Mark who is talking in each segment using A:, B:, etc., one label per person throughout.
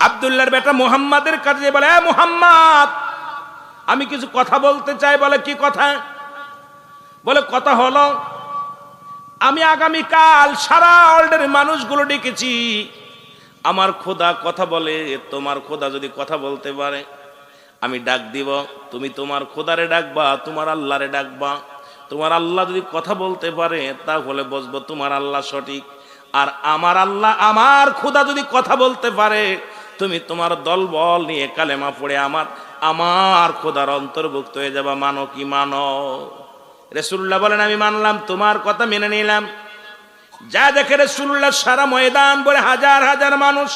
A: আব্দুল্লাহর বেটা মুহাম্মাদের কাছে বলে, এ মুহাম্মদ, আমি কিছু কথা বলতে চাই। বলে, কি কথা? বলে, কথা হলো আমি আগামীকাল সারা ওয়ার্ল্ডের মানুষগুলো ডেকেছি। আমার খোদা কথা বলে, তোমার খোদা যদি কথা বলতে পারে আমি ডাক দিব, তুমি তোমার খোদারে ডাকবা, তোমার আল্লাহরে ডাকবা। তোমার আল্লাহ যদি কথা বলতে পারে তাহলে বুঝবো তোমার আল্লাহ সঠিক, আর আমার আল্লাহ আমার খোদা যদি কথা বলতে পারে তুমি তোমার দলবল নিয়ে কালেমা পড়ে আমার খোদার অন্তর্ভুক্ত হয়ে যাবা। মানো কি মানো? রাসূলুল্লাহ বলেন, আমি মানলাম, তোমার কথা মেনে নিলাম। যা দেখে রাসূলুল্লাহ সারা ময়দান ভরে হাজার হাজার মানুষ,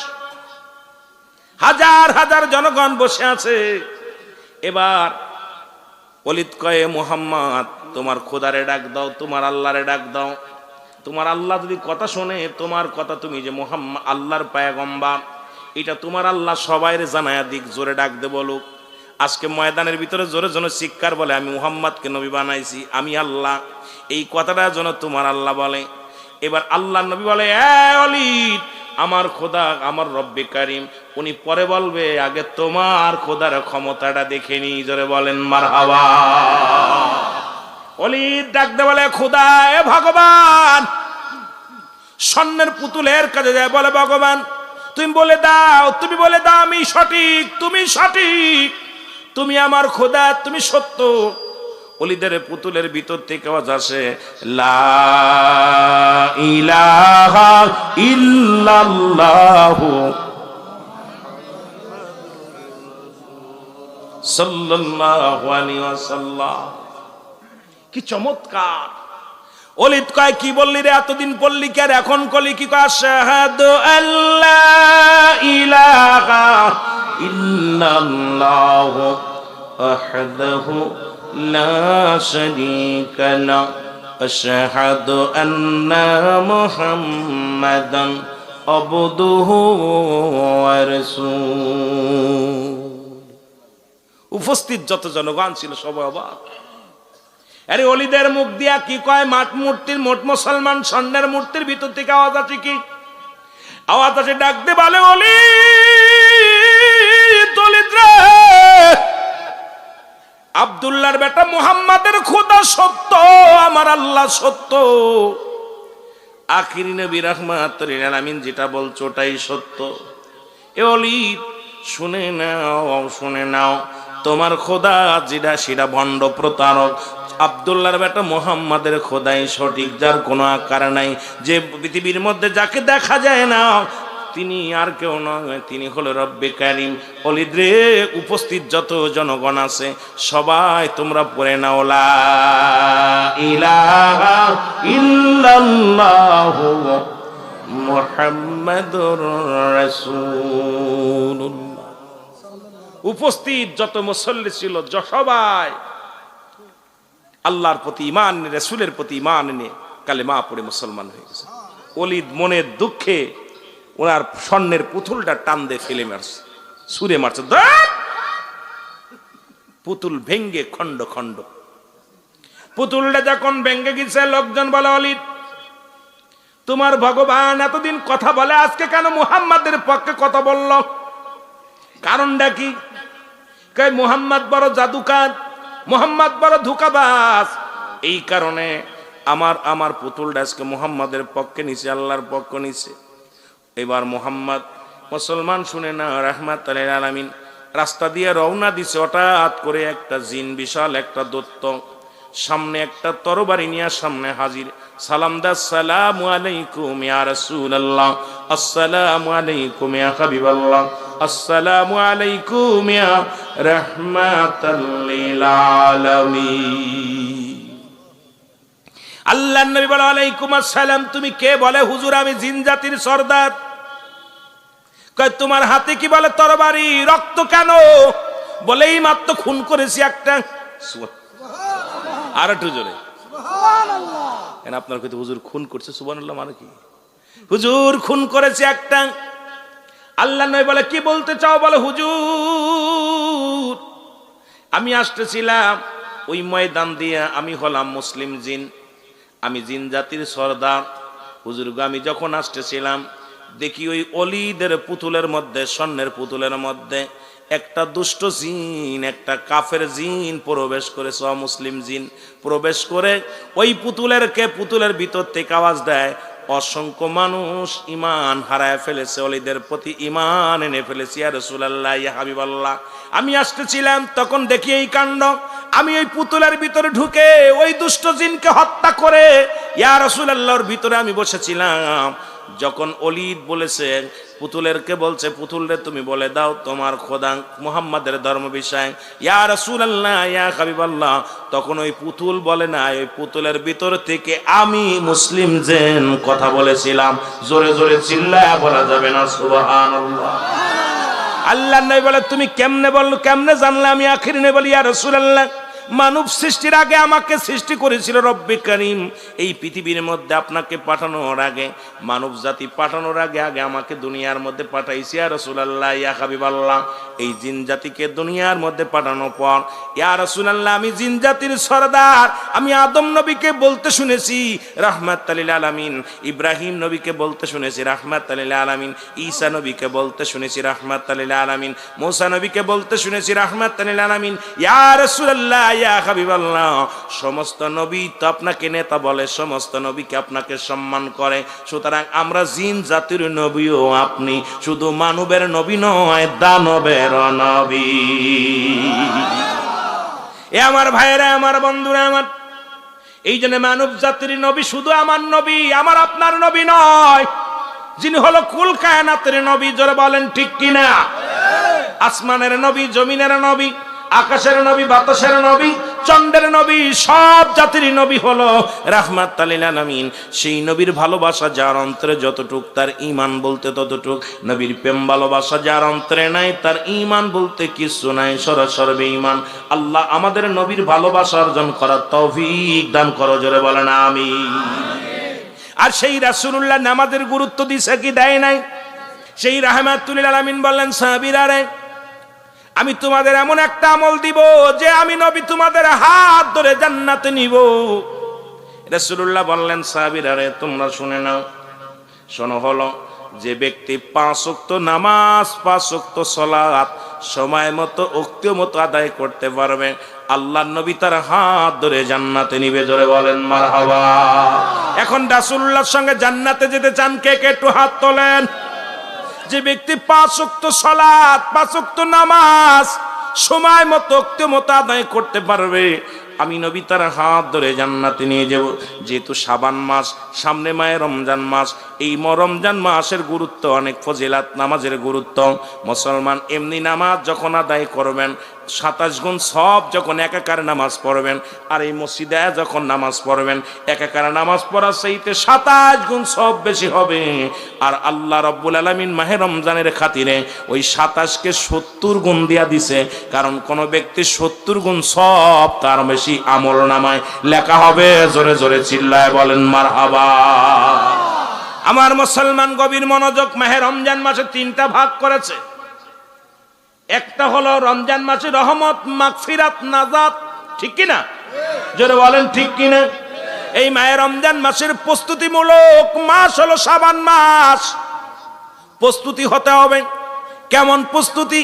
A: হাজার হাজার জনগণ বসে আছে। এবার ওলীদ কয়ে, মুহাম্মদ, তোমার খোদারে ডাক দাও, তোমার আল্লাহরে ডাক দাও। তোমার আল্লাহ যদি কথা শোনে, তোমার কথা তুমি যে মুহাম্মদ আল্লাহর পয়গম্বর, এটা তোমার আল্লাহ সবাইরে জানায়া দিক, জোরে ডাক দে বলুক। আজকে ময়দানের ভিতরে জোরে জোরে চিৎকার বলে, আমি মুহাম্মদকে নবী বানাইছি, আমি আল্লাহ, এই কথাটা যেন তোমার আল্লাহ বলে। এবার আল্লাহ নবী বলে, এ ওলীদ, আমার খোদা, আমার রব্বে কারিম, উনি পরে বলবে, আগে তোমার খোদার ক্ষমতাটা দেখে নি। জোরে বলেন মারহাবা। ওলীদ ডাক দে বলে, খোদা, এ ভগবান। স্বর্ণের পুতুলের কাছে যায়, বলে, ভগবান তুমি বলে দাও, তুমি বলে দাও আমি সঠিক, তুমি সঠিক, তুমি আমার খোদা, তুমি সত্য। ওলীদের পুতুলের ভিতর থেকে আওয়াজ আসে, লা ইলাহা ইল্লাল্লাহু সাল্লাল্লাহু আলাইহি ওয়াসাল্লাম। কি চমৎকার! ওলীদ কয়, কি বললি রে, এতদিন পড়লি কি আর এখন কলি কি? কয়, আশহাদু আল্লা ইলাহা ইল্লাল্লাহু ওয়াহদাহু লা শারীকা লা আশহাদু আন্না মুহাম্মাদান আবদুহু ওয়া রাসূলুহু। উপস্থিত যত জনগণ ছিল সবাই অবাক। আরে ওলীদের মুখ দিয়া কি কয়? মাঠ মূর্তির, মোট মুসলমান স্বর্ণের মূর্তির ভিতর থেকে আওয়াজ আছে। কি আওয়াজ আছে? ডাক দে বলে, ওলীদ, ওলীদ রে, আব্দুল্লাহর বেটা মুহাম্মাদের খোদা সত্য, আমার আল্লাহ সত্য, আখিরি নবী রাহমাতুল লিল আলামিন যেটা বলছো ওটাই সত্য। এ ওলীদ, শুনে নাও, শুনে নাও, তোমার খোদা যেটা সেটা ভণ্ড প্রতারক। আব্দুল্লাহর বেটা মুহাম্মাদের খোদাই সঠিক, যার কোনো আকার নাই, যে পৃথিবীর মধ্যে যাকে দেখা যায় না তিনি আর কেউ নয়, তিনি হলো রব্বে কারিম। ওলীদ রে, উপস্থিত যত জনগণ আছে সবাই তোমরা পড়ে নাও, লা ইলাহা ইল্লাল্লাহু মুহাম্মাদুর রাসূলুল্লাহ। উপস্থিত যত মুসল্লি ছিল সবাই আল্লাহর প্রতি ঈমান, রাসূলের প্রতি ঈমান নিয়ে কালেমা পড়ে মুসলমান হয়ে গেছে। ওলীদ মনের দুঃখে ওনার স্বর্ণের পুতুলটা টান দিয়ে ফেলে মারছে, ছুঁড়ে মারছে, পুতুল ভেঙ্গে খণ্ড খণ্ড। পুতুলটা যখন ভেঙ্গে গেছে, লোকজন বলে, ওলীদ, তোমার ভগবান এতদিন কথা বলে, আজকে কেন মুহাম্মাদের পক্ষে কথা বলল? কারণটা কি? কয়, মুহাম্মদ বড় জাদুকার, মুহাম্মদ বড় ধোঁকাবাজ, এই কারণে আমার পুতুলটা আজকে মুহাম্মাদের পক্ষে নিছে, আল্লাহর পক্ষ নিছে। এবার মুহাম্মদ মুসলমান শুনে না, রাহমাতুল লিল আলামিন রাস্তা দিয়ে রওনা দিছে। হঠাৎ করে একটা জিন, বিশাল একটা দৈত্য, সামনে একটা তরবারি নিয়ে সামনে হাজির। সালাম দা, আসসালামু আলাইকুম ইয়া রাসূলুল্লাহ, আসসালামু আলাইকুম ইয়া হাবিবাল্লাহ, আসসালামু আলাইকুম ইয়া রাহমাতাল লিল আলামিন। আল্লাহর নবী বলে, ওয়ালাইকুম আসসালাম। তুমি কে? বলে, হুজুর আমি জিন জাতির সর্দার। কয়, তোমার হাতে কি? বলে, তরবারি। রক্ত কেন? বলে, এই মাত্র খুন করেছি একটা। আর একটু জোরে সুবহানাল্লাহ। আপনার কইতে হুজুর খুন করছে, সুবহানাল্লাহ মানে কি? হুজুর খুন করেছে একটা। আল্লাহর নবী বলে, কি বলতে চাও? বলে, হুজুর আমি আসতেছিলাম ওই ময়দান দিয়ে, আমি হলাম মুসলিম জিন, আমি জিন জাতির সর্দার। হুজুর গো, আমি যখন আসতেছিলাম দেখি ওই অলিদের পুতুলের মধ্যে, স্বর্ণের পুতুলের মধ্যে একটা দুষ্ট জিন, একটা কাফের জিন প্রবেশ করেছে, অমুসলিম জিন প্রবেশ করে ওই পুতুলের ভিতর থেকে আওয়াজ দেয়, অসংখ্য মানুষ ঈমান হারায় ফেলেছে, অলিদের প্রতি ঈমান এনে ফেলেছে, ইয়া রাসূলুল্লাহ, ইয়া হাবিবাল্লাহ। আমি আসতেছিলাম, তখন দেখি এই কাণ্ড। আমি ওই পুতুলের ভিতরে ঢুকে ওই দুষ্ট জিনকে হত্যা করে ইয়া রাসূলুল্লাহর ভিতরে আমি বসেছিলাম। যখন অলিদ বলেছে, পুতুলেরকে বলছে, পুতুল রে তুমি বলে দাও তোমার খোদা মুহাম্মাদের ধর্ম বিষয়, ইয়া রাসূলুল্লাহ, ইয়া হাবিবাল্লাহ। তখন ওই পুতুল বলে না, ওই পুতুলের ভিতর থেকে আমি মুসলিম জেন কথা বলেছিলাম। জোরে জোরে চিল্লায়া বলা যাবে না সুবহানাল্লাহ। আল্লাহ নবী বলে, তুমি কেমনে বললো, কেমনে জানলে আমি আখিরি নবী? বলি, ইয়া রাসূলুল্লাহ, মানব সৃষ্টির আগে আমাকে সৃষ্টি করেছিল রব্বে কারীম। এই পৃথিবীর মধ্যে আপনাকে পাঠানোর আগে, মানব জাতি পাঠানোর আগে আগে আমাকে দুনিয়ার মধ্যে পাঠাইছি ইয়া রাসূলুল্লাহ, ইয়া হাবিবাল্লাহ। এই জিন জাতিকে দুনিয়ার মধ্যে পাঠানোর পর ইয়া রাসূলুল্লাহ, আমি জিন জাতির সরদার, আমি আদম নবীকে বলতে শুনেছি রাহমাতাল লিল আলামিন, ইব্রাহিম নবীকে বলতে শুনেছি রাহমাতাল লিল আলামিন, ঈসা নবীকে বলতে শুনেছি রাহমাতাল লিল আলামিন, মুসা নবীকে বলতে শুনেছি রাহমাতাল লিল আলামিন। ইয়া রাসূলুল্লাহ, ইয়া হাবিবাল্লাহ, সমস্ত নবী তো আপনাকে নেতা বলে, সমস্ত নবীকে আপনাকে সম্মান করে, সুতরাং আমরা জিন জাতির নবীও আপনি, শুধু মানবের নবী নয়, দানবের নবী। এ আমার ভাইয়েরা, আমার বন্ধুরা, আমার এই জন্য মানব জাতির নবী শুধু আমার নবী, আমার আপনার নবী নয়, যিনি হলো কুল কায়নাতের নবী। জোরে বলেন ঠিক কিনা? আসমানের নবী, জমিনের নবী, আকাশের নবী, বাতাসের নবী, চন্দ্রের নবী, সব জাতির নবী হলো রাহমাতাল লিল আলামিন। সেই নবীর ভালোবাসা যার অন্তরে যতটুক, তার ঈমান বলতে ততটুক। নবীর প্রেম ভালোবাসা যার অন্তরে নাই, তার ঈমান বলতে কিছু নাই, সরাসরি বেঈমান। আল্লাহ আমাদের নবীর ভালোবাসা অর্জন করার তৌফিক দান করো, জোরে বলেন আমিন। আর সেই রাসূলুল্লাহ নামাজের গুরুত্ব দিছে কি দেয় নাই? সেই রাহমাতুল লিল আলামিন বললেন, সাহাবীরা রে, আমি তোমাদের এমন একটা আমল দিব যে আমি নবী তোমাদের হাত ধরে জান্নাতে নিব। রাসূলুল্লাহ বললেন, সাহাবীরা রে, তোমরা শুনে নাও। শোনো, হলো যে ব্যক্তি 5 ওয়াক্ত নামাজ, 5 ওয়াক্ত সালাত সময় মতো, ওক্ত মতো আদায় করতে পারবে, আল্লাহর নবী তার হাত ধরে জান্নাতে নিবে। জোরে বলেন মারহাবা। এখন রাসূলুল্লাহর সঙ্গে জান্নাতে যেতে চান কে কে? একটু হাত তোলেন। যে ব্যক্তি 5 ওয়াক্ত সালাত, 5 ওয়াক্ত নামাজ সময় মতো, ওক্ত মতো আদায় করতে পারবে, আমি নবী তার হাত ধরে জান্নাতে নিয়ে যাব। যেহেতু শাবান মাস, সামনে মায়ে রমজান মাস, এই রমজান মাসের গুরুত্ব অনেক, ফজিলাত নামাজের গুরুত্ব। মুসলমান এমনি নামাজ যখন আদায় করবেন, 27 গুণ সব যখন একাকার নামাজ পড়বেন, আর এই মসজিদে যখন নামাজ পড়বেন, একাকার নামাজ পড়ার চাইতে 27 গুণ সব বেশি হবে। আর আল্লাহ রাব্বুল আলামিন মাহে রমজানের খাতিরে ওই 27কে 70 গুণ দিয়া দিছে, কারণ কোন ব্যক্তি 70 গুণ সব তার বেশি আমল নামায় লেখা হবে। জোরে জোরে চিল্লায় বলেন মারহাবা। আমার মুসলমান গভীর মনোযোগ, মাহে রমজান মাসে 3টা ভাগ করেছে। একটা হলো রমজান মাসে রহমত, মাগফিরাত, নাজাত, ঠিক কিনা? জোরে বলেন ঠিক কিনা? এই মাহে রমজান মাসের প্রস্তুতিমূলক মাস হলো শাবান মাস। প্রস্তুতি হতে হবে। কেমন প্রস্তুতি?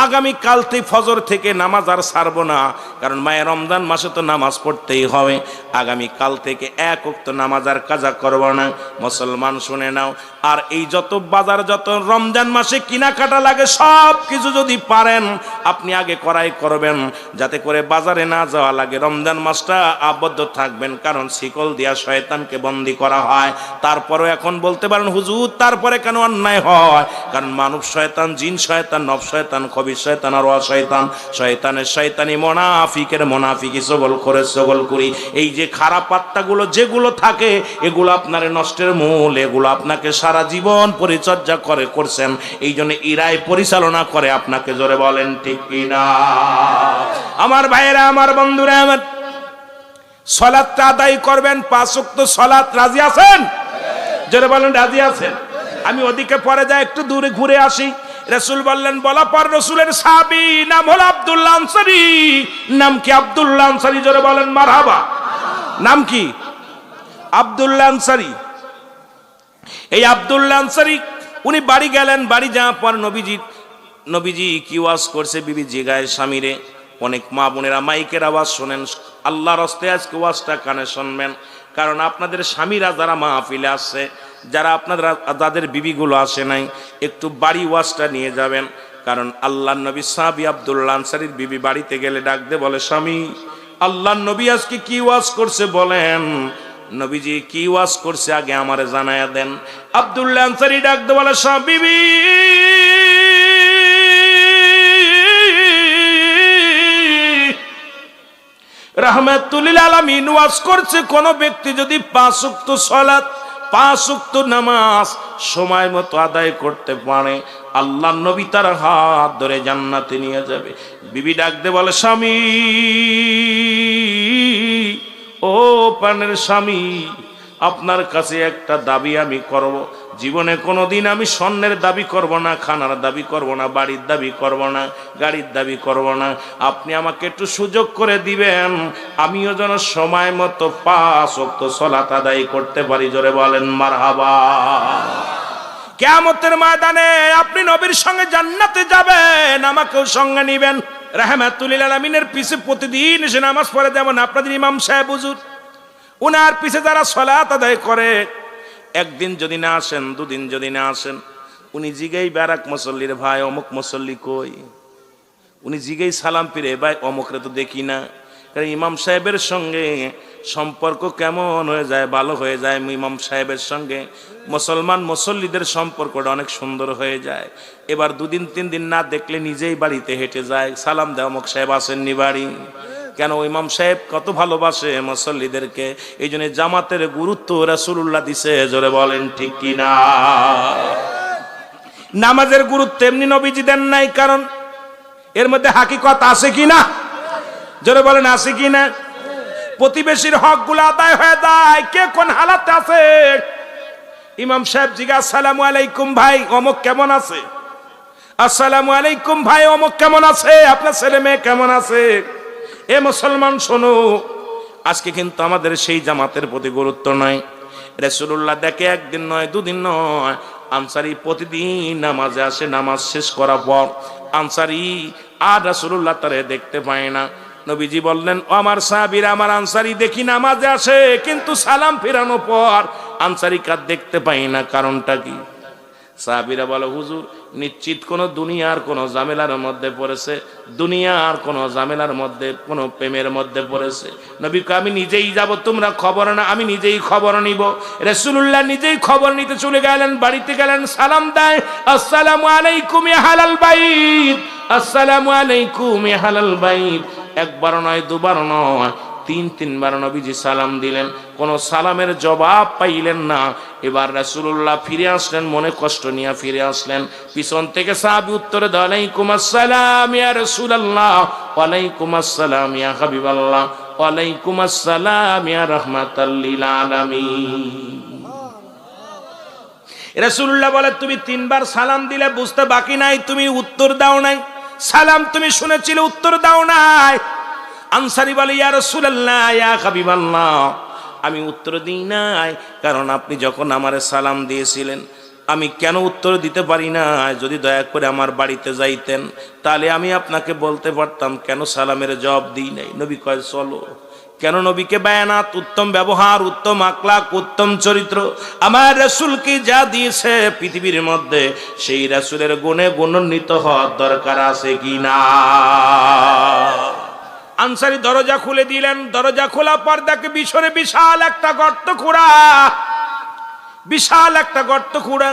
A: আগামী কাল থেকে ফজর থেকে নামাজ আর ছাড়বো না, কারণ মায়ে রমজান মাসে তো নামাজ পড়তেই হবে। আগামী কাল থেকে 1 ওয়াক্ত নামাজ আর কাজা করব না। মুসলমান শুনে নাও। আর এই যত বাজার, যত রমজান মাসে কেনাকাটা লাগে, সব কিছু যদি পারেন আপনি আগে করাই করবেন, যাতে করে বাজারে না যাওয়া লাগে। রমজান মাসটা আবদ্ধ থাকবেন, কারণ শিকল দিয়া শয়তানকে বন্দী করা হয়। তারপরে এখন বলতে পারেন, হুজুর তারপরে কেন অন্যায় হয়? কারণ মানব শয়তান, জিন শয়তান, নফস শয়তান, খবিস শয়তান আর শয়তান, শয়তানের শয়তানি, মুনাফিকের মুনাফিকি, সগল করে সগল করি। এই যে খারাপ আত্মাগুলো যেগুলো থাকে, এগুলো আপনার নষ্টের মূল, এগুলো আপনাকে সারা জীবন পরিচর্যা করছেন, এই জন্য ইরাই পরিচালনা করে আপনাকে। জোরে বলেন ঠিক কিনা? আমার ভাইয়েরা, আমার বন্ধুরা, আমার সালাতটা আদায় করবেন, 5 ওয়াক্ত সালাত। রাজি আছেন? জোরে বলেন রাজি আছেন? আমি ওদিকে পরে যাই, একটু দূরে ঘুরে আসি। রাসূল বললেন, বলা পর রাসূলের সাহাবী নাম হলো আব্দুল্লাহ আনসারী। নাম কি? আব্দুল্লাহ আনসারী। জোরে বলেন মারহাবা। নাম কি? আব্দুল্লাহ আনসারী। এই আব্দুল্লাহ আনসারী উনি বাড়ি গেলেন, বাড়ি যাওয়ার পর নবীজি কি ওয়াজ করছে বিবি জিগায় স্বামীরে। অনেক মা বোনেরা মাইকের আওয়াজ শোনেন, আল্লাহর হস্তে আজকে ওয়াজটা কানে শুনবেন, কারণ আপনাদের স্বামীরা যারা মাহফিলে আসছে, যারা আপনারা যাদের বিবিগুলো আসে নাই, একটু বাড়ি ওয়াজটা নিয়ে যাবেন। কারণ আল্লাহর নবী সাহাবী আব্দুল্লাহ আনসারীর বিবি বাড়িতে গেলে ডাক দে বলে, স্বামী আল্লাহর নবী আজকে কি ওয়াজ করছে বলেন। নবীজি কি ওয়াজ করছে আগে আমারে জানায়া দেন। আব্দুল্লাহ আনসারী ডাক দে বলে, বিবি রাহমাতুল লিল আলামিন ওয়াজ করছে, কোন ব্যক্তি যদি 5 ওয়াক্ত সালাত 5 ওয়াক্ত নামাজ সময় মতো আদায় করতে পারে, আল্লাহর নবী তার হাত ধরে জান্নাতে নিয়ে যাবে। বিবি ডাক দে বলে, স্বামী ও প্রাণের স্বামী, আপনার কাছে একটা দাবি আমি করব। জীবনে কোনোদিন আমি স্বর্ণের দাবি করব না, খানার দাবি করব না, বাড়ির দাবি করব না, গাড়ির দাবি করব না। আপনি আমাকে একটু সুযোগ করে দিবেন, আমিও যেন সময় মতো 5 ওয়াক্ত সালাত আদায় করতে পারি। জোরে বলেন মারহাবা। কিয়ামতের ময়দানে আপনি নবীর সঙ্গে জান্নাতে যাবেন, আমাকেও সঙ্গে নিবেন। রাহমাতুল লিল আলামিনের পিছে প্রতিদিন এসে নামাজ পড়ে, যেমন আপনাদের ইমাম সাহেব হুজুর, উনার পিছে যারা সালাত আদায় করে, একদিন যদি না আসেন, দুদিন যদি না আসেন, উনি জিগেই ব্যারাক মুসল্লির ভাই অমুক মুসল্লি কই, উনি জিগেই সালাম ফিরে, ভাই অমুকরে তো দেখি না। কারণ ইমাম সাহেবের সঙ্গে সম্পর্ক কেমন হয়ে যায়, ভালো হয়ে যায়। ইমাম সাহেবের সঙ্গে মুসলমান মুসল্লিদের সম্পর্কটা অনেক সুন্দর হয়ে যায়। এবার 2 দিন 3 দিন না দেখলে নিজেই বাড়িতে হেঁটে যায়, সালাম দেয়, অমুক সাহেব আসেননি বাড়ি। কেন? ইমাম সাহেব কত ভালোবাসে মুসল্লিদেরকে, এই জন্য জামাতের গুরুত্ব রাসূলুল্লাহ দিছে। জোরে বলেন ঠিক কিনা? নামাজের গুরুত্ব এমনি নবীজি দেন নাই, কারণ এর মধ্যে হাকিকত আছে কিনা? জোরে বলেন আছে কিনা? প্রতিবেশীর হক গুলো আদায় হয়ে যায়, কে কোন হালাতে আছে। ইমাম সাহেব জিজ্ঞাসা, আসসালামু আলাইকুম ভাই অমুক কেমন আছে? আসসালামু আলাইকুম ভাই অমুক কেমন আছে? আপনার ছেলে মেয়ে কেমন আছে? এ মুসলমান শোনো, আজকে কিন্তু আমাদের সেই জামাতের প্রতি গুরুত্ব নাই। রাসূলুল্লাহ দেখে একদিন নয়, 2 দিন নয়, আনসারী প্রতিদিন নামাজে আসে। নামাজ শেষ করার পর আনসারী আর রাসূলুল্লাহ তারে দেখতে পায় না। নবীজি বললেন, ও আমার সাহাবীরা, আমার আনসারী দেখি নামাজে আসে, কিন্তু সালাম ফেরানোর পর আনসারী কার দেখতে পাই না, কারণটা কি? সাহাবীরা বলে, হুজুর নিশ্চিত কোন দুনিয়ার কোন ঝামেলার মধ্যে পড়েছে, দুনিয়ার কোন ঝামেলার মধ্যে, কোন প্রেমের মধ্যে পড়েছে। নবী কয়, আমি নিজেই যাব, তোমরা খবর না, আমি নিজেই খবর নিব। রাসূলুল্লাহ নিজেই খবর নিতে চলে গেলেন, বাড়িতে গেলেন, সালাম দেয়, আসসালামু আলাইকুম ইয়া আহলাল বাইত, আসসালামু আলাইকুম ইয়া আহলাল বাইত। একবার নয়, দুবার নয়, 3 বার নবীজি সালাম দিলেন, কোন সালামের জবাব পাইলেন না। এবার রাসূলুল্লাহ ফিরে আসলেন, মনে কষ্ট নিয়ে ফিরে আসলেন। পিছন থেকে সাহাবী উত্তরে দেন, ওয়ালাইকুম আসসালাম ইয়া রাসূলুল্লাহ, ওয়ালাইকুম আসসালাম ইয়া হাবিবাল্লাহ, ওয়ালাইকুম আসসালাম ইয়া রাহমাতাল লিল আলামিন। রাসূলুল্লাহ বলে, তুমি 3 বার সালাম দিলে, বুঝতে বাকি নাই, তুমি উত্তর দাও নাই। সালাম তুমি শুনেছিলে, উত্তর দাও নাই। আনসারী বলে, ইয়া রাসূলুল্লাহ ইয়া হাবিবাল্লাহ, আমি উত্তর দিই নাই, কারণ আপনি যখন আমারে সালাম দিয়েছিলেন, আমি কেন উত্তর দিতে পারি না? যদি দয়া করে আমার বাড়িতে যাইতেন, তাহলে আমি আপনাকে বলতে পারতাম কেন সালামের জবাব দিই নাই। নবী কয়, চলো। কেন? নবীকে বায়ানাত, উত্তম ব্যবহার, উত্তম আখলাক, উত্তম চরিত্র আমার রাসূলকে যা দিয়েছে পৃথিবীর মধ্যে, সেই রাসূলের গুণে গুণান্বিত হওয়ার দরকার আছে কিনা? আনসারী দরজা খুলে দিলেন। দরজা খোলা পর দেখে পিছনে বিশাল একটা গর্ত খোঁড়া, বিশাল একটা গর্ত খোঁড়া।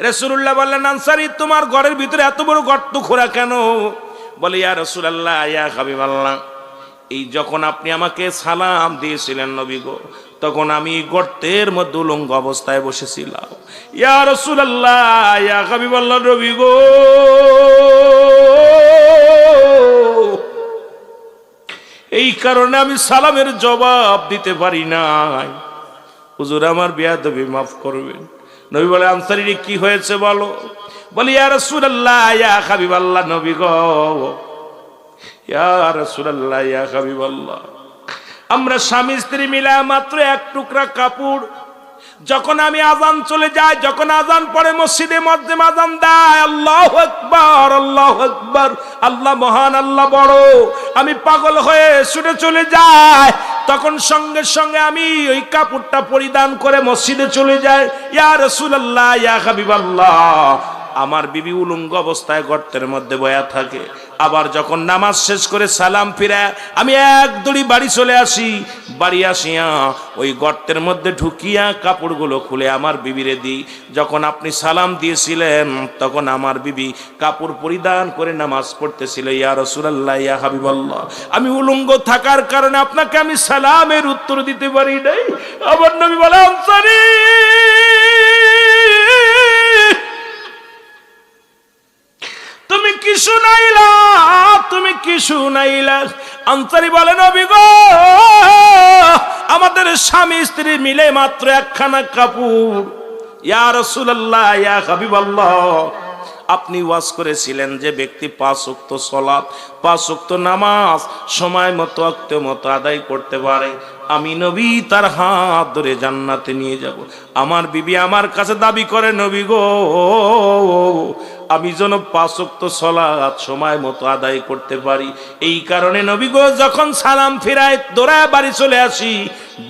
A: রাসূলুল্লাহ বললেন, আনসারী তোমার ঘরের ভিতরে এত বড় গর্ত খোঁড়া কেন? বলে, ইয়া রাসূলুল্লাহ ইয়া হাবিবাল্লাহ, এই যখন আপনি আমাকে সালাম দিয়েছিলেন নবী গো, তখন আমি গর্তের মধ্যে উলঙ্গ অবস্থায় বসেছিলাম। ইয়া রাসূলুল্লাহ ইয়া হাবিবাল্লাহ, নবী গো, এই কারণে আমি সালামের জবাব দিতে পারি নাই। হুজুর আমার বেয়াদবি মাফ করবেন। নবী বলে, আনসারী কি হয়েছে বলো? বলে, ইয়া রাসূলুল্লাহ ইয়া হাবিবাল্লাহ, নবী গো, ইয়া রাসূলুল্লাহ ইয়া হাবিবাল্লাহ, আমরা স্বামী স্ত্রী মিলা মাত্র 1 টুকরা কাপড় যখন আমি আজান চলে যাই, যখন আজান পড়ে মসজিদে মধ্যে আজান দেয়, আল্লাহু আকবার, আল্লাহু আকবার, আল্লাহ মহান, আল্লাহ বড়, আমি পাগল হয়ে ছুটে চলে যাই। তখন সঙ্গে সঙ্গে আমি ওই কাপড়টা পরিধান করে মসজিদে চলে যাই। ইয়া রাসূলুল্লাহ, ইয়া হাবিবাল্লাহ, আমার বিবি উলঙ্গ অবস্থায় গর্তের মধ্যে বয়া থাকে। আবার যখন নামাজ শেষ করে সালাম ফিরে আমি এক দড়ি বাড়ি চলে আসি। বাড়ি আসিয়া ওই গর্তের মধ্যে ঢুকিয়া কাপড়গুলো খুলে আমার বিবিরে দিই। যখন আপনি সালাম দিয়েছিলেন তখন আমার বিবি কাপড় পরিধান করে নামাজ পড়তেছিল। ইয়া রাসূলুল্লাহ, ইয়া হাবিবাল্লাহ, আমি উলঙ্গ থাকার কারণে আপনাকে আমি সালামের উত্তর দিতে পারি নাই। আমার নবী বলে, আনসারী, তুমি কি শুনাইলা, তুমি কি শুনাইলা? আনসারী বলে, নবী গো, আমাদের স্বামী স্ত্রী মিলে মাত্র একখানা কাপড়। ইয়া রাসূলুল্লাহ, ইয়া হাবিবাল্লাহ, আপনি ওয়াজ করেছিলেন যে ব্যক্তি 5 ওয়াক্ত সালাত, 5 ওয়াক্ত নামাজ সময় মতো ওয়াক্ত মতো আদায় করতে পারে, আমি নবী তার হাত ধরে জান্নাতে নিয়ে যাব। আমার বিবি আমার কাছে দাবি করে, নবী গো, আমি যেন 5 ওয়াক্ত সালাত সময় মতো আদায় করতে পারি। এই কারণে নবী গো, যখন সালাম ফিরায় দৌড়ায় বাড়ি চলে আসি।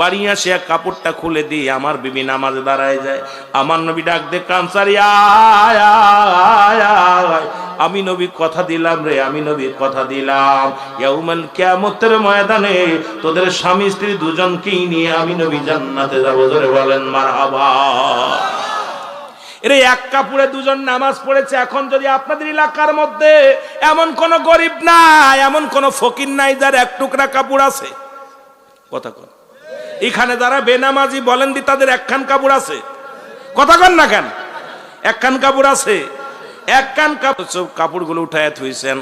A: বাড়ি আসিয়া কাপড়টা খুলে দিয়ে আমার বিবি নামাজে দাঁড়ায় যায়। আমার নবী ডাক দে, আনসারী আয় আয় আয়, আমি নবী কথা দিলাম রে, আমি নবী কথা দিলাম, ইয়াউমাল কিয়ামতের ময়দানে তোদের স্বামী স্ত্রী দুজনকেই নিয়ে আমি নবী জান্নাতে যাব। জোরে বলেন মারহাবা। এর এক কাপড়ে দুজন নামাজ পড়েছে। এখন যদি আপনাদের এলাকার মধ্যে এমন কোন গরিব নাই, এমন কোন ফকির নাই যার এক টুকরা কাপড় আছে, কথা কন, এখানে যারা বেনামাজি বলেন দি তাদের একখান কাপড় আছে, কথা কন না কেন? একখান কাপড় আছে, একখান কাপড়গুলো উঠায় থুইছেন।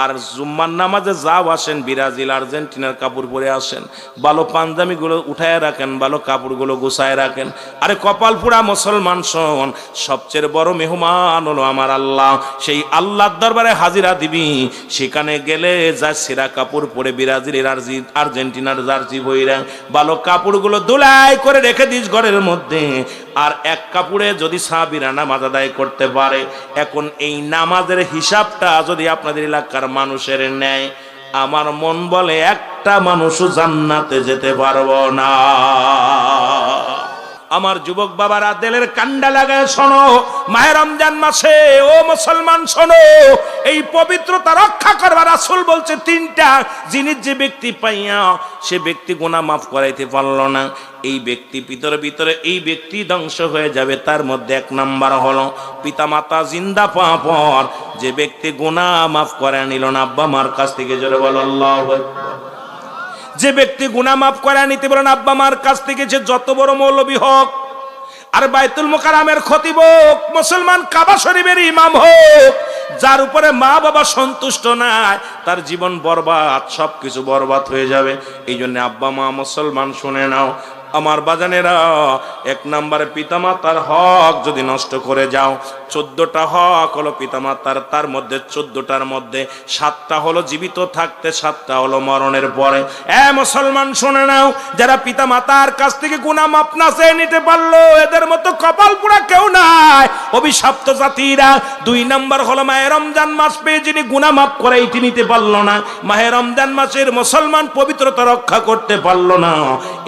A: আর জুম্মার নামাজে যাও আসেন, ব্রাজিল আর্জেন্টিনার কাপড় পরে আসেন, ভালো পাঞ্জাবিগুলো উঠায় রাখেন, ভালো কাপড়গুলো গুছায় রাখেন। আরে কপাল পুরা মুসলমান শোন, সবচেয়ে বড় মেহমান হলো আমার আল্লাহ। সেই আল্লাহর দরবারে হাজিরা দিবি, সেখানে গেলে যা সেরা কাপড় পরে ব্রাজিলের আর্জেন্টিনার জার্সি বইরা ভালো কাপড়গুলো ধুলাই করে রেখে দিস ঘরের মধ্যে। আর এক কাপড়ে যদি সাহাবীরা নামাজ আদায় করতে পারে, এখন এই নামাজের হিসাবটা যদি আপনাদের এলাকার মানুষের নেয়, আমার মন বলে একটা মানুষও জান্নাতে যেতে পারবো না। আমার যুবক বাবারা, দিলের কান্ডা লাগায় শোনো, মাহে রমজান মাসে ও মুসলমান শোনো, এই পবিত্রতা রক্ষা করবার রাসূল বলছে 3টা জিনিস যে ব্যক্তি পাইয়া সে ব্যক্তি গুনাহ মাফ করাইতে পারল না, এই ব্যক্তি ভিতরে এই ব্যক্তি ধ্বংস হয়ে যাবে। তার মধ্যে 1 নাম্বার হলো পিতামাতা জিন্দা পাওয়ার পর যে ব্যক্তি গুনাহ মাফ করে নিল না আব্বা মার কাছ থেকে। জোরে বলো আল্লাহু আকবার। যে ব্যক্তি গুনাহ মাফ করে নিতে পারেন আব্বা মার কাছ থেকে, যে যত বড় মৌলবী হোক, আর বাইতুল মুকাররমের খতিব হোক, মুসলমান কাবা শরীফের ইমাম হোক, যার উপরে মা বাবা সন্তুষ্ট নাই, তার জীবন বরবাদ, সবকিছু বরবাদ হয়ে যাবে। এই জন্য আব্বা মা মুসলমান শুনে নাও, আমার বাজানেরা, 1 নম্বরে পিতামাতার হক যদি নষ্ট করে যাও, 14টা হক হলো পিতামাতার, তার মধ্যে 14টার মধ্যে 7টা হলো জীবিত থাকতে, 7টা হলো মরণের পরে। মুসলমান শুনে নাও, যারা পিতামাতার কাছ থেকে গুনাহ মাফ না চেয়ে নিতে পারলো, এদের মতো কপাল পোড়া কেউ নাই, অভিশপ্ত জাতিরা। 2 নম্বর হলো মাহে রমজান মাস পেয়ে যিনি গুনাহ মাফ করাইতে নিতে পারলো না, মাহে রমজান মাসের মুসলমান পবিত্রতা রক্ষা করতে পারলো না,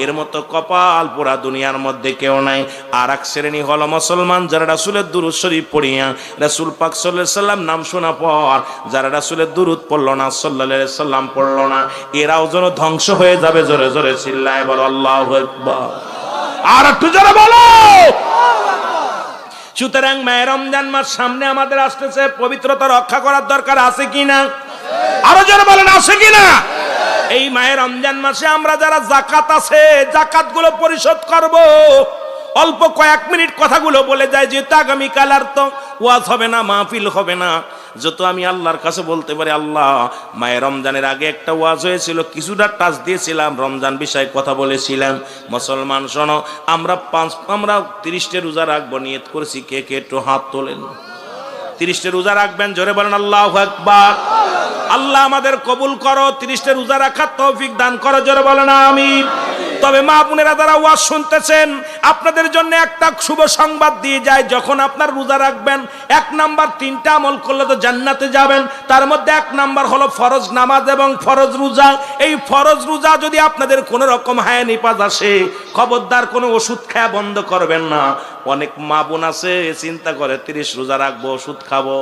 A: এর মতো কপাল পোড়া দুনিয়ার মধ্যে কেউ নাই। আর এক শ্রেণী হলো মুসলমান যারা রাসূলের দুরূদ শরীফ পড়িয়া রাসূল পাক সাল্লাল্লাহু আলাইহি সাল্লাম নাম শোনা পর যারা রাসূলের দুরূদ পড়লো না, সাল্লাল্লাহু আলাইহি সাল্লাম পড়লো না, এরাও যেন ধ্বংস হয়ে যাবে। জোরে জোরে চিল্লায় বলো আল্লাহু আকবার। আর একটু জোরে বলো। সুতরাং মাহে রমজান মাস সামনে আমাদের আসতেছে, পবিত্রতা রক্ষা করার দরকার আছে কিনা? আরো জোরে বলেন, আছে কিনা? এই মাহে রমজান মাসে আমরা যারা যাকাত আছে, যাকাত গুলো পরিশোধ করব। অল্প কয়েক মিনিট কথাগুলো বলে যায়, যেহেতু আগামীকাল আর তো ওয়াজ হবে না, মাহফিল হবে না, যত আমি আল্লাহর কাছে বলতে পারি, আল্লাহ, মাহে রমজানের আগে একটা ওয়াজ হয়েছিল, কিছুটা টাচ দিয়েছিলাম, রমজান বিষয়ে কথা বলেছিলাম। মুসলমান শোনো, আমরা 30টা রোজা রাখবো নিয়ত করেছি, কে কে একটু হাত তোলেন। 30টা রোজা রাখবেন, জোরে বলেন আল্লাহু আকবার। আল্লাহ আমাদের কবুল করো, 30টা রোজা রাখার তৌফিক দান করো, জোরে বলেন আমিন। তবে মা বোনেরা যারা ওয়াজ শুনতেছেন, আপনাদের জন্য একটা শুভ সংবাদ দিয়ে যায়, যখন আপনার রোজা রাখবেন, 1 নাম্বার 3টা আমল করলে তো জান্নাতে যাবেন। তার মধ্যে 1 নাম্বার হলো ফরজ নামাজ এবং ফরজ রোজা। এই ফরজ রোজা যদি আপনাদের কোনো রকম হায় নিপাত আসে, খবরদার কোনো ওষুধ খাওয়া বন্ধ করবেন না। অনেক মা বোন আছে চিন্তা করে 30 রোজা রাখবো, ওষুধ খাবো।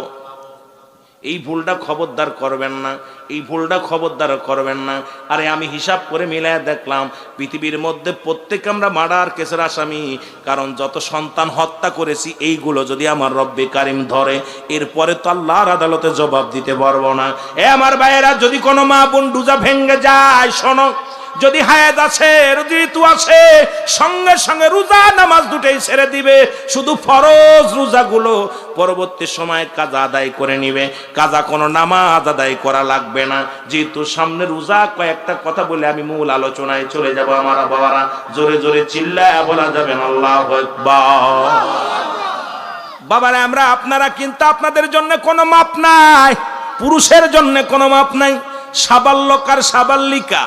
A: এই ভুলটা খবরদার করবেন না, এই ভুলটা খবরদার করবেন না। আরে আমি হিসাব করে মিলায় দেখলাম, পৃথিবীর মধ্যে প্রত্যেক আমরা মার্ডার কেসের আসামি। কারণ যত সন্তান হত্যা করেছি, এইগুলো যদি আমার রব্বে কারিম ধরে, এরপরে তো আল্লাহর আদালতে জবাব দিতে পারবো না। এ আমার ভাইয়েরা, যদি কোনো মা বোন রোজা ভেঙে যায়, শোনো, যদি হায়াত আছে, ঋতু আছে, সঙ্গে সঙ্গে রোজা নামাজ দুটোই ছেড়ে দিবে। শুধু ফরজ রোজাগুলো পরবর্তী সময় কাজা আদায় করে নিবে। কাজা কোনো নামাজ আদায় করা লাগবে না। যেহেতু সামনে রোজা, কয়েকটা কথা বলে আমি মূল আলোচনায় চলে যাব। আমার বাবারা, জোরে জোরে চিল্লায় বলা যাবেন আল্লাহু আকবার। বাবারা, আপনারা কিন্তু আপনাদের জন্য কোনো মাপ নাই, পুরুষের জন্য কোনো মাপ নাই। সাবাল্যক আর সাবাল্লিকা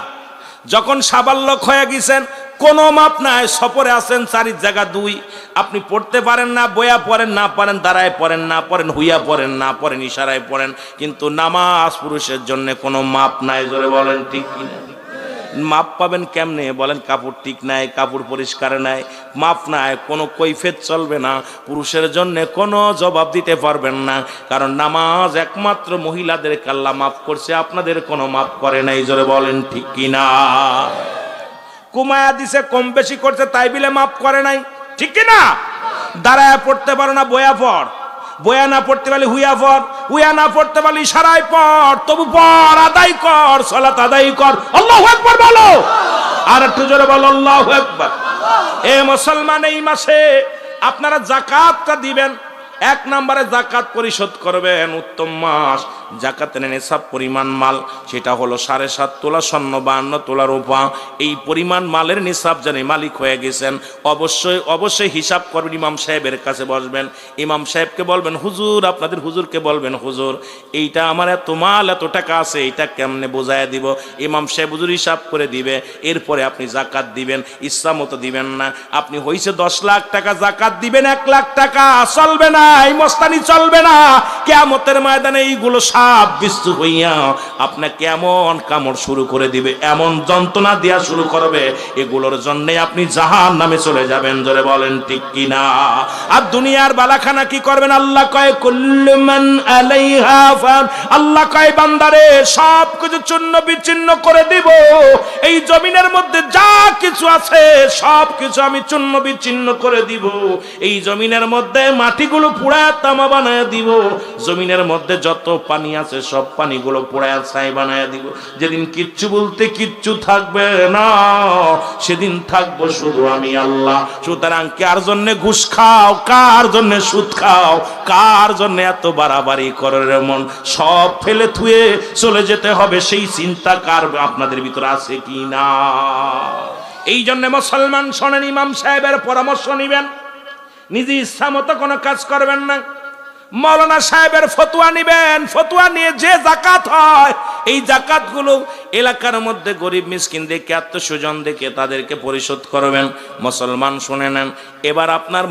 A: যখন সাবাল্যক হয়ে গেছেন, কোনো মাপ নাই। সফরে আছেন 4 জায়গা 2, আপনি পড়তে পারেন না, বয়া পড়েন না পারেন, দাঁড়ায় পড়েন না পড়েন, হুইয়া পড়েন না পড়েন, ইশারায় পড়েন, কিন্তু নামাজ পুরুষের জন্য কোনো মাপ নাই। জোরে বলেন ঠিক কিনা? মাপ পাবেন কেমনে বলেন? কাপড় ঠিক নাই, কাপড় পরিষ্কার নাই, মাপ নাই, কোনো কৈফিয়ত চলবে না। পুরুষের জন্য কোনো জবাব দিতে পারবেন না, কারণ নামাজ একমাত্র মহিলাদেরকে আল্লাহ মাফ করছে, আপনাদের কোনো মাফ করে নাই। জোরে বলেন ঠিক কিনা? কুমায়া দিছে, কম বেশি করছে, তাই বিলে মাফ করে নাই, ঠিক কিনা? দাঁড়ায় পড়তে পারো না, বয়া পড়, বয়া না পড়তে পারলে হুইয়া পড়, হুইয়া না পড়তে পারলে ইশারায় পড়, তবু পড়, আদায় কর, সালাত আদায় কর। আল্লাহু আকবার বলো, আর একটু জোরে বলো আল্লাহু আকবার। এ মুসলমান, এই মাসে আপনারা যাকাতটা দিবেন। 1 নম্বরে যাকাত পরিশোধ করবেন। উত্তম মাস, যাকাতের নিসাব পরিমাণ মাল, সেটা হলো 7.5 তোলা স্বর্ণ, 52 তোলা রূপা। এই পরিমাণ মালের নিসাব জানি মালিক হয়ে গেছেন, অবশ্যই হিসাব করবেন। ইমাম সাহেবের কাছে বসবেন, ইমাম সাহেবকে বলবেন, হুজুর, আপনাদের হুজুরকে বলবেন, হুজুর, এইটা আমার এত মাল, এত টাকা আছে, এইটা কেমনে বোঝায় দিব? ইমাম সাহেব হুজুর হিসাব করে দিবে। এরপরে আপনি যাকাত দিবেন, ইচ্ছা মতো দিবেন না। আপনি হইছে 10 লাখ টাকা, যাকাত দিবেন 1 লাখ টাকা, চলবে না, এই মস্তানি চলবে না। কিয়ামতের ময়দানে এইগুলো সাপ বিস্তু হইয়া আপনাকে এমন কামড় শুরু করে দিবে, এমন যন্ত্রণা দেয়া শুরু করবে, এগুলোর জন্য আপনি জাহান্নামে চলে যাবেন। জোরে বলেন ঠিক কিনা? আর দুনিয়ার বালাখানা কি করবেন? আল্লাহ কয়, কুল্লু মান আলাইহা ফান, আল্লাহ কয়, বান্দারে, সব কিছু চূর্ণ বিচ্ছিন্ন করে দিব। এই জমিনের মধ্যে যা কিছু আছে সব কিছু আমি চূর্ণ বিচ্ছিন্ন করে দিব। এই জমিনের মধ্যে মাটিগুলো পুড়ায় তামা বানায় দিব। জমিনের মধ্যে যত পানি আছে সব পানিগুলো পুড়ায় ছাই বানায় দিব। যেদিন কিচ্ছু বলতে কিচ্ছু থাকবে না, সেদিন থাকবো শুধু আমি আল্লাহ। সুতরাং কার জন্য ঘুষ খাও, কার জন্য সুদ খাও, কার জন্য এত বাড়াবাড়ি করে মন, সব ফেলে থুয়ে চলে যেতে হবে, সেই চিন্তা কার আপনাদের ভিতরে আছে কি না? এই জন্য মুসলমান শোনেন, ইমাম সাহেবের পরামর্শ নিবেন, নিজে ইচ্ছা মতো কোনো কাজ করবেন না। মৌলানা সাহেবের ফতোয়া নিবেন, ফতোয়া নিয়ে যে যাকাত হয়, এই যাকাতগুলো এলাকার মধ্যে গরিব মিসকিন দেখে, আত্মস্বজন দেখে তাদেরকে পরিশোধ করবেন। মুসলমান শুনে নেন, এবার আপনার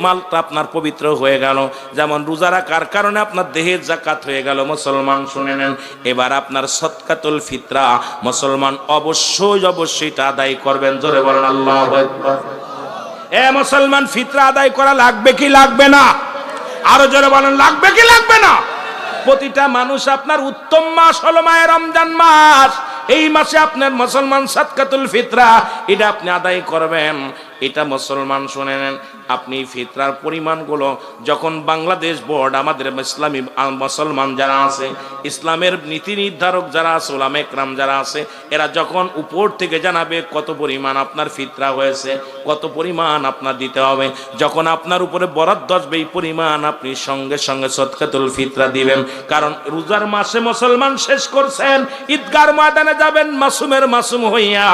A: মালটা আপনার পবিত্র হয়ে গেল, যেমন রোজা রাখার কারণে আপনার দেহের যাকাত হয়ে গেল। মুসলমান শুনে নেন, এবার আপনার সদকাতুল ফিতরা মুসলমান অবশ্যই এটা আদায় করবেন। জোরে বলেন আল্লাহু আকবার। এ মুসলমান, ফিতরা আদায় করা লাগবে কি লাগবে না? আরো জোরে বলেন, লাগবে কি লাগবে না? প্রতিটা মানুষ, আপনার উত্তম মাস হলো মাহে রমজান মাস। এই মাসে আপনার মুসলমান সাদকাতুল ফিতরা এটা আপনি আদায় করবেন। এটা মুসলমান শুনে নেন, আপনি ফিতরার পরিমাণগুলো যখন বাংলাদেশ বোর্ড, আমাদের ইসলামী মুসলমান যারা আছে, ইসলামের নীতি নির্ধারক যারা আছে, উলামা ইকরাম যারা আছে, এরা যখন উপর থেকে জানাবে কত পরিমাণ আপনার ফিতরা হয়েছে, কত পরিমাণ আপনার দিতে হবে, যখন আপনার উপরে বরাদ্দ আসবে এই পরিমাণ আপনি সঙ্গে সঙ্গে সদকাতুল ফিতরা দিবেন। কারণ রোজার মাসে মুসলমান শেষ করছেন, ঈদগার ময়দানে যাবেন মাসুমের মাসুম হইয়া।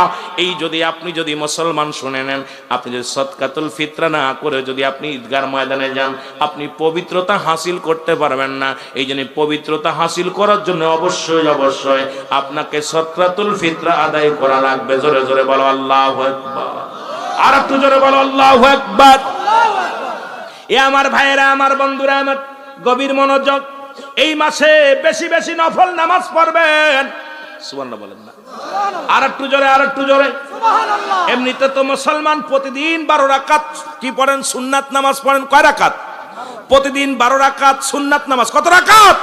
A: এই আপনি যদি মুসলমান শুনে নেন, আপনি যদি সদকাতুল ফিতরা না করে যদি আপনি ঈদগার ময়দানে যান, আপনি পবিত্রতা হাসিল করতে পারবেন না। এই জন্য পবিত্রতা হাসিল করার জন্য অবশ্যই অবশ্যই আপনাকে সদকাতুল ফিতরা আদায় করা লাগবে। জোরে জোরে বলো আল্লাহু আকবার। আর একটু জোরে বলো আল্লাহু আকবার। এ আমার ভাইয়েরা, আমার বন্ধুরা, আমার গভীর মনোযোগ। এই মাসে বেশি বেশি নফল নামাজ পড়বেন। সুবহানাল্লাহ বলেন না? আর একটু জোরে, আর একটু জোরে। এমনিতে তো মুসলমান প্রতিদিন 12 রাকাত কি পড়েন? সুন্নাত নামাজ পড়েন। কয় রাকাত? প্রতিদিন 12 রাকাত সুন্নাত নামাজ। কত রাকাত?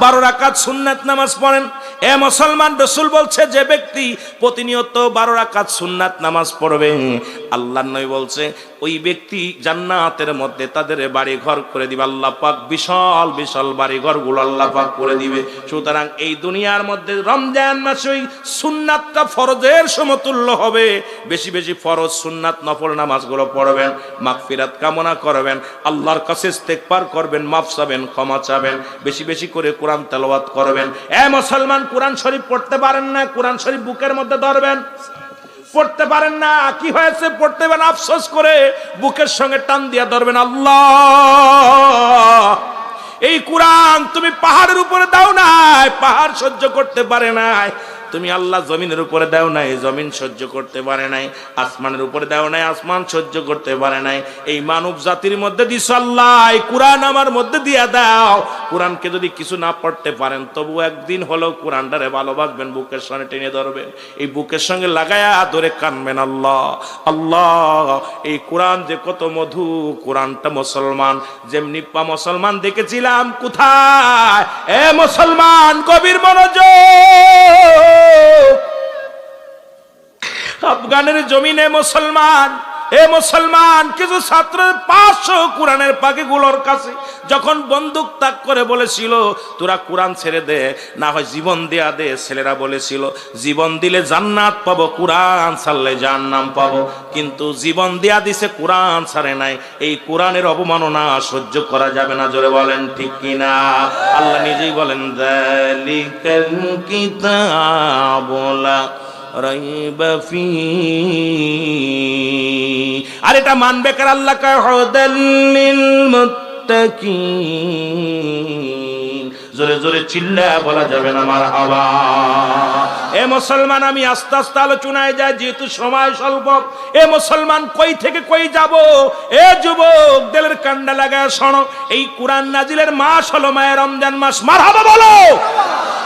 A: 12 রাকাত সুন্নাত নামাজ পড়েন। এ মুসলমান, রাসূল বলছে যে ব্যক্তি প্রতিনিয়ত 12 রাকাত সুন্নাত নামাজ পড়বে, আল্লাহর নবী বলছে ওই ব্যক্তি জান্নাতের মধ্যে তাদের বাড়ি ঘর করে দিবে আল্লাহ পাক। বিশাল বিশাল বাড়ি ঘরগুলো আল্লাহ পাক করে দিবে। সুতরাং এই দুনিয়ার মধ্যে রমজান মাসে ওই সুন্নাতটা ফরজের সমতুল্য হবে। বেশি বেশি ফরজ সুন্নাত নফল নামাজগুলো পড়বেন, মাগফিরাত কামনা করবেন, আল্লাহর কাছে ইস্তেগফার করবেন, মাফ চাবেন, ক্ষমা চাবেন, বেশি বেশি করে কোরআন তেলাওয়াত করবেন। এ মুসলমান, কোরআন শরীফ পড়তে পারেন না? কোরআন শরীফ বুকের মধ্যে ধরবেন। পড়তে পারেন না? কি হয়েছে? পড়তে পারেন, আফসোস করে বুকের সঙ্গে টান দিয়া ধরবেন। আল্লাহ, এই কোরআন তুমি পাহাড়ের উপরে দাও নাই, পাহাড় সহ্য করতে পারে নাই। তুমি আল্লাহ জমিনের উপরে দাও নাই, জমিন সহ্য করতে পারে নাই। আসমানের উপরে দাও নাই, আসমান সহ্য করতে পারে নাই। এই মানব জাতির মধ্যে দিছো আল্লাহ, এই কোরআন আমার মধ্যে দিয়া দাও। কোরআনকে যদি কিছু না পড়তে পারেন, তবু একদিন হলেও কোরআনটারে ভালোবাসবেন, বুকের সঙ্গে টেনে ধরবেন, এই বুকের সঙ্গে লাগায়া ধরে কানবেন। আল্লাহ আল্লাহ, এই কোরআন যে কত মধু। কোরআনটা মুসলমান যেমনি মুসলমান দেখেছিলাম কোথায়? এ মুসলমান, গভীর মনোযোগ। আফগানের জমিনে মুসলমান, এ মুসলমান, কিছু ছাত্র 500 কোরআনের পাখিগুলোর কাছে যখন বন্দুক তাক করে বলেছিল তোরা কোরআন ছেড়ে দে, না হয় জীবন দেয়া দে। ছেলেরা বলেছিল জীবন দিলে জান্নাত পাবো, কোরআন ছাড়লে জাহান্নাম পাবো। কিন্তু জীবন দেয়া দিছে, কোরআন ছাড়ে নাই। এই কোরআনের অবমাননা সহ্য করা যাবে না। জোরে বলেন ঠিক কিনা? আল্লাহ নিজেই বলেন যালিকাল কিতাবু লা রাইবা ফি। আর এটা মানবে কার? আল্লাহ কয় হুদাল লিল মুত্তাকিন। জোরে জোরে চিল্লা বলা যাবে না মারহাবা। এ মুসলমান, আমি আস্তে আস্তে আলোচনায় যাই যেহেতু সময় স্বল্প। এ মুসলমান, কই থেকে কই যাব? এ যুবক, দিলের কান্ডা লাগায় শোনো। এই কোরআন নাজিলের মাস হলো মায়ের রমজান মাস। মারহাবা বলো।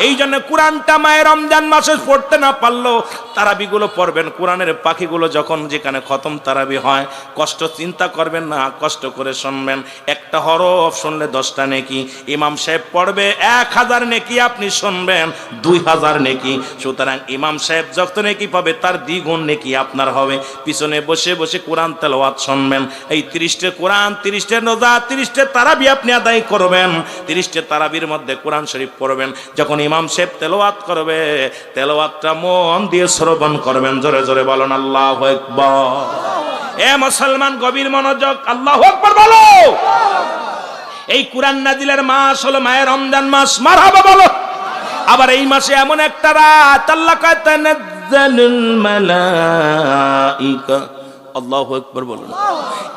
A: এই জন্য কোরআনটা মায়ের রমজান মাসে পড়তে না পারলো তারাবিগুলো পড়বেন। কোরআনের পাখিগুলো যখন যেখানে খতম তারাবি হয়, কষ্ট চিন্তা করবেন না, কষ্ট করে শুনবেন। একটা হরফ শুনলে 10টা নেকি। ইমাম সাহেব পড়বে 1000 নেকি, আপনি শুনবেন 2000 নেকি। সুতরাং ইমাম সাহেব যত নেকি পাবে তার দ্বিগুণ নেকি আপনার হবে। পিছনে বসে বসে কোরআন তেলাওয়াত শুনবেন। এই 30টা কোরআন, 30টা রোজা, 30টা তারাবি আপনি আদায় করবেন। 30টা তারাবির মধ্যে কোরআন শরীফ পড়বেন। যখন ইমাম সাহেব তেলাওয়াত করবে, তেলাওয়াতটা মন দিয়ে শ্রবণ করবেন। জোরে জোরে বলেন আল্লাহু আকবার। এ মুসলমান, গভীর মনোযোগ। আল্লাহু আকবার বলো। এই কোরআন নাজিলের মাস হলো মায়ের রমজান মাস। মারহাবা বলো। আবার এই মাসে এমন একটা রাত আল্লাহ কয় তানাজ্জালুল মালাইকা। আল্লাহু আকবার বলুন।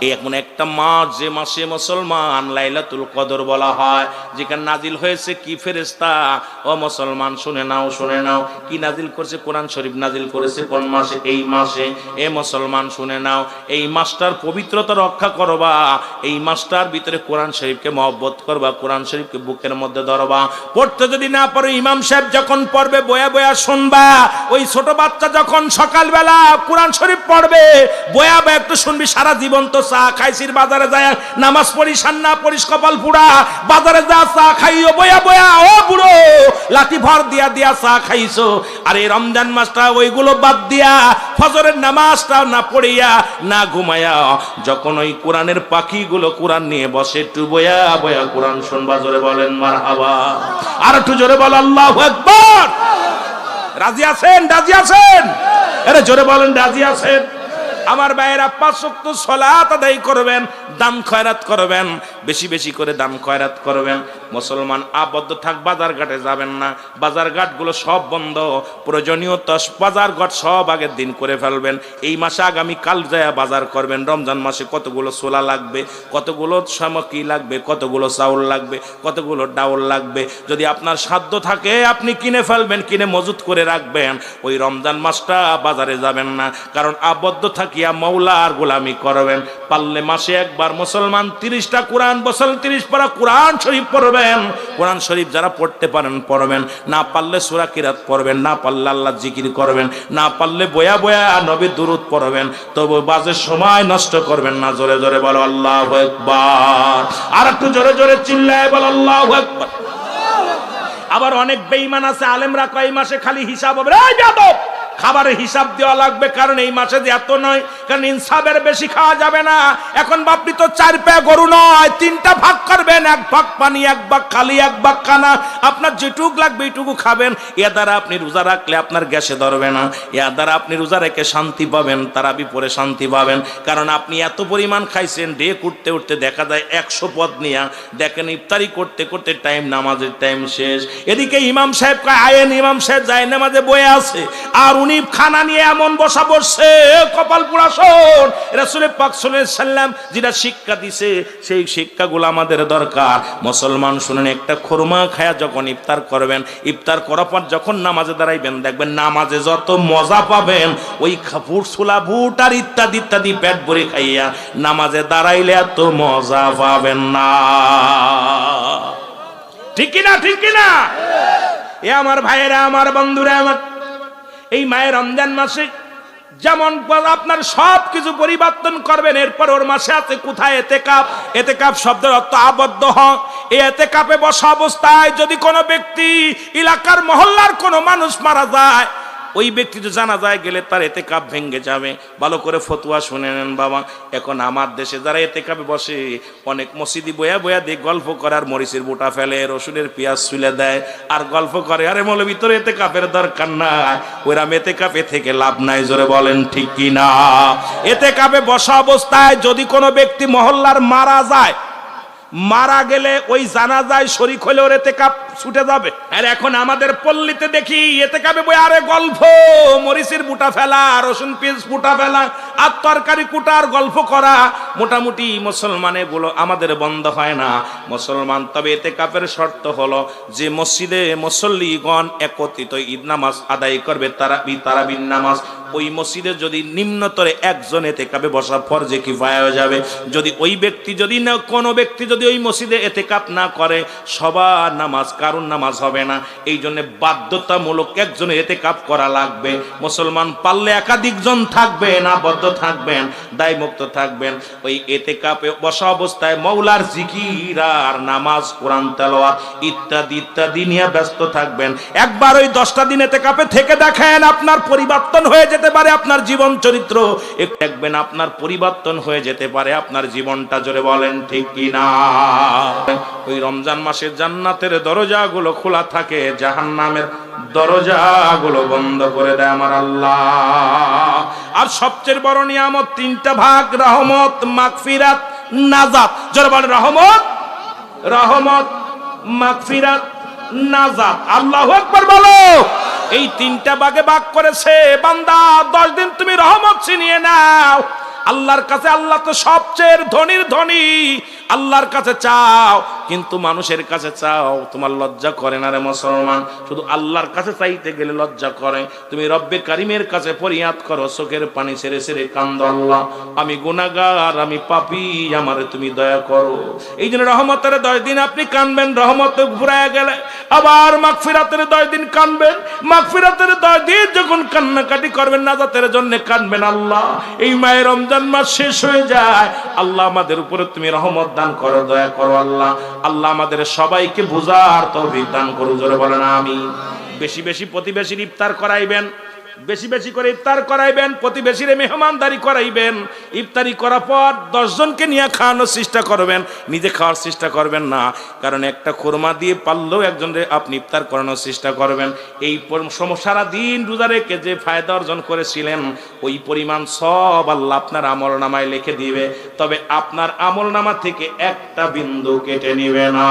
A: এই এমন একটা মাস যে মাসে মুসলমান লাইলাতুল কদর বলা হয়, যেখানে নাজিল হয়েছে কি ফেরেশতা? ও মুসলমান, শুনে নাও, শুনে নাও। কি নাজিল করেছে? কোরআন শরীফ নাজিল করেছে। কোন মাসে? এই মাসে। এ মুসলমান, শুনে নাও। এই মাসটার পবিত্রতা রক্ষা করবা, এই মাসটার ভিতরে কোরআন শরীফকে মহব্বত করবা, কোরআন শরীফকে বুকের মধ্যে ধরবা। পড়তে যদি না পারো, ইমাম সাহেব যখন পড়বে বয়া বয়া শুনবা। ওই ছোট বাচ্চা যখন সকালবেলা কোরআন শরীফ পড়বে, বয়া বয়া একটু শুনবি। সারা জীবন তো চা খাইছিস, বাজারে যায় নামাজ পড়িস, না পড়িস, কপাল পুরা। বাজারে যা চা খাইও বয়া বয়া। ও বুড়ো, লাঠি ভর দিয়া দিয়া চা খাইছো। আর এই রমজান মাসটা ওইগুলো বাদ দিয়া, ফজরের নামাজটা না পড়িয়া, না ঘুমায়া, যখন ওই কোরআনের পাখিগুলো কোরআন নিয়ে বসে, একটু বয়া বয়া কোরআন শুনবা। জোরে বলেন মারহাবা। আর একটু জোরে বল আল্লাহু আকবার। রাজি আছেন? রাজি আছেন? আরে জোরে বলেন রাজি আছেন? আমার ভাইয়েরা 5 ওয়াক্ত সালাত আদায় করবেন, দান খয়রাত করবেন, বেশি বেশি করে দান খয়রাত করবেন। মুসলমান আবদ্ধ থাক, বাজার ঘাটে যাবেন না, বাজার ঘাটগুলো সব বন্ধ। প্রয়োজনীয় বাজার ঘাট সব আগের দিন করে ফেলবেন। এই মাসে আগামী কাল যায় বাজার করবেন। রমজান মাসে কতগুলো ছোলা লাগবে, কতগুলো সামগ্রী লাগবে, কতগুলো চাউল লাগবে, কতগুলো ডাউল লাগবে, যদি আপনার সাধ্য থাকে আপনি কিনে ফেলবেন, কিনে মজুত করে রাখবেন। ওই রমজান মাসটা বাজারে যাবেন না, কারণ আবদ্ধ থাকিয়া মওলার গোলামি করবেন। পারলে মাসে একবার মুসলমান 30টা কোরআন বছর 30 পারা কোরআন শরীফ পড়বেন। কোরআন শরীফ যারা পড়তে পারেন পড়বেন, না পারলে সূরা কিরাত পড়বেন, না পারলে আল্লাহর জিকির করবেন, না পারলে বয়া বয়া নবীর দুরূদ পড়বেন। তবে বাজে সময় নষ্ট করবেন না। জোরে জোরে বলো আল্লাহু আকবার। আর একটু জোরে জোরে চিল্লায় বলো আল্লাহু আকবার। আবার অনেক বেঈমান আছে, আলেমরা কয় মাসে খালি হিসাব হবে। এই বেয়াদব, খাবারের হিসাব দেওয়া লাগবে, কারণ এই মাসে যে এত নয়, কারণ ইনসাফের বেশি খাওয়া যাবে না। এখন বাপনি তো 4 পায়া গরু নয়, 3টা ভাগ করবেন, 1 ভাগ পানি, 1 ভাগ খালি, 1 ভাগ খানা। আপনার যেটুক লাগবে এইটুকু খাবেন। এর দ্বারা আপনি রোজা রাখলে আপনার গ্যাসে ধরবে না, এর দ্বারা আপনি রোজা রেখে শান্তি পাবেন, তারাবি পরে শান্তি পাবেন। কারণ আপনি এত পরিমাণ খাইছেন, ডে উঠতে উঠতে দেখা যায় 100 পদ নিয়ে, দেখেন ইফতারি করতে করতে টাইম, নামাজের টাইম শেষ। এদিকে ইমাম সাহেব কয় আয়েন, ইমাম সাহেব যায় নামাজে বয়ে আছে, আর উনি খানা নিয়ে এমন বসা বসছে, কপাল পোড়া। শোন, রাসূল পাক সাল্লাল্লাহু আলাইহি সাল্লাম যেটা শিক্ষা দিছে, সেই শিক্ষাগুলো আমাদের দরকার। মুসলমান শুনেন, একটা খুরমা খায়া যখন ইফতার করবেন, ইফতার করার পর যখন নামাজে দাঁড়াইবেন, দেখবেন নামাজে যত মজা পাবেন, ওই খাপুর ছোলা বুট আর ইত্যাদি ইত্যাদি পেট ভরে খাইয়া নামাজে দাঁড়াইলে এত মজা পাবেন না। ঠিক কিনা, ঠিক কিনা? এ আমার ভাইয়েরা, আমার বন্ধুরা, আমার এই মায়ের রমজান মাসে যেমন আপনার সব কিছু পরিবর্তন করবেন। এরপর ওর মাসে আছে কোথায় এতেকাফ। এতেকাফ শব্দের অর্থ আবদ্ধ হওয়া। এই এতেকাফে বসা অবস্থায় যদি কোনো ব্যক্তি, এলাকার মহল্লার কোনো মানুষ মারা যায়, ওই ব্যক্তি তো জানা যায় গেলে তার এতেকাফ ভেঙে যাবে। ভালো করে ফতুয়া শুনে নেন বাবা। এখন আমার দেশে যারা এতেকাফে বসে, অনেক মসজিদি বয়া বয়া দিয়ে গল্প করে, আর মরিচের বুটা ফেলে, রসুনের পেঁয়াজ ছুলে দেয়, আর গল্প করে। আরে মৌলবী, তোর এতেকাফের দরকার নাই, ওরা এতেকাফে থেকে লাভ নাই। জোরে বলেন ঠিক কি না? এতেকাফে বসা অবস্থায় যদি কোনো ব্যক্তি মহল্লার মারা যায়, মারা গেলে ওই জানাজায় শরীক হলে ওর এতেকাফ ছুটে যাবে। আর এখন আমাদের পল্লীতে দেখি এতেকাফে বই আরে গল্প, মরিচের বুটা ফেলা, রসুন পেঁয়াজ বুটা ফেলা, আর তরকারি কুটার গল্প করা। মোটামুটি মুসলমান এগুলো আমাদের বন্ধ হয় না মুসলমান। তবে এতেকাফের শর্ত হলো যে মসজিদে মুসল্লিগণ একত্রিত ঈদ নামাজ আদায় করবে, তারাবির নামাজ। ওই মসজিদে যদি নিম্নতরে একজন এতেকাফে বসা ফরজে কিফায়া হয়ে যাবে। যদি ওই ব্যক্তি, যদি না কোনো ব্যক্তি যদি ওই মসজিদে এতেকাফ না করে, সবার নামাজ, কারুর নামাজ হবে না। এই জন্য বাধ্যতামূলক একজনের এতেকাফ করা লাগবে। মুসলমান পারলে একাধিক জন থাকবেন, আবদ্ধ থাকবেন, দায়মুক্ত থাকবেন। ওই এতেকাফে বসা অবস্থায় মওলার জিকির আর নামাজ, কোরআন তেলাওয়াত ইত্যাদি ইত্যাদি নিয়ে ব্যস্ত থাকবেন। একবার ওই 10টা দিন এতেকাফে থেকে দেখেন, আপনার পরিবর্তন হয়ে যেতে পারে আপনার জীবন চরিত্র। দেখবেন আপনার পরিবর্তন হয়ে যেতে পারে আপনার জীবনটা। জোরে বলেন ঠিক কিনা? ওই রমজান মাসে জান্নাতের দরজাগুলো খোলা থাকে, জাহান্নামের দরজাগুলো বন্ধ করে দেয় আমার আল্লাহ। আর সবচেয়ে বড় নিয়ামত 3টা ভাগ, রহমত, মাগফিরাত, নাজাত। জোরে বলেন রহমত, রহমত, মাগফিরাত, নাজাত। আল্লাহু আকবার বলো। এই 3টা ভাগে ভাগ করেছে। বান্দা 10 দিন তুমি রহমত ছিনিয়ে নাও আল্লাহর কাছে। আল্লাহ তো সবচেয়ে ধনীর ধনী, আল্লাহর কাছে চাও, কিন্তু মানুষের কাছে চাও তোমার লজ্জা করে না রে মুসলমান। শুধু আল্লাহর কাছে চাইতে গেলে লজ্জা করে। তুমি রব্বে কারিমের কাছে ফরিয়াদ করো, চোখের পানি ছেড়ে ছেড়ে কান্দো, আল্লাহ আমি গুনাহগার, আমি পাপী, আমারে তুমি দয়া করো। এই জন্য রহমতের 10 দিন আপনি কানবেন, রহমত ঘুরায় গেলে। আবার মাগফিরাতের 10 দিন কানবেন, মাগফিরাতের 10 দিন যখন কান্নাকাটি করবেন, নাজাতের জন্য কানবেন। আল্লাহ এই মায়ের রমজান মাস শেষ হয়ে যায়, আল্লাহ আমাদের উপরে তুমি রহমত দান করো, দয়া করো আল্লাহ। আল্লাহ আমাদের সবাইকে বুঝার তৌফিক দান করো। জোরে বলেন আমিন। বেশি বেশি প্রতিবেশীর ইফতার করাইবেন, বেশি বেশি করে ইফতার করাইবেন, প্রতিবেশীরে মেহমানদারি করাইবেন। ইফতারি করার পর 10 জনকে নিয়ে খাওয়ানোর চেষ্টা করবেন, নিজে খাওয়ার চেষ্টা করবেন না। কারণ একটা খুরমা দিয়ে পারলেও একজনকে আপনি ইফতার করানোর চেষ্টা করবেন। এই সারা দিন রোজা রেখে যে ফায়দা অর্জন করেছিলেন ওই পরিমাণ সব আল্লাহ আপনার আমলনামায় লিখে দিবে, তবে আপনার আমলনামা থেকে একটা বিন্দু কেটে নিবে না।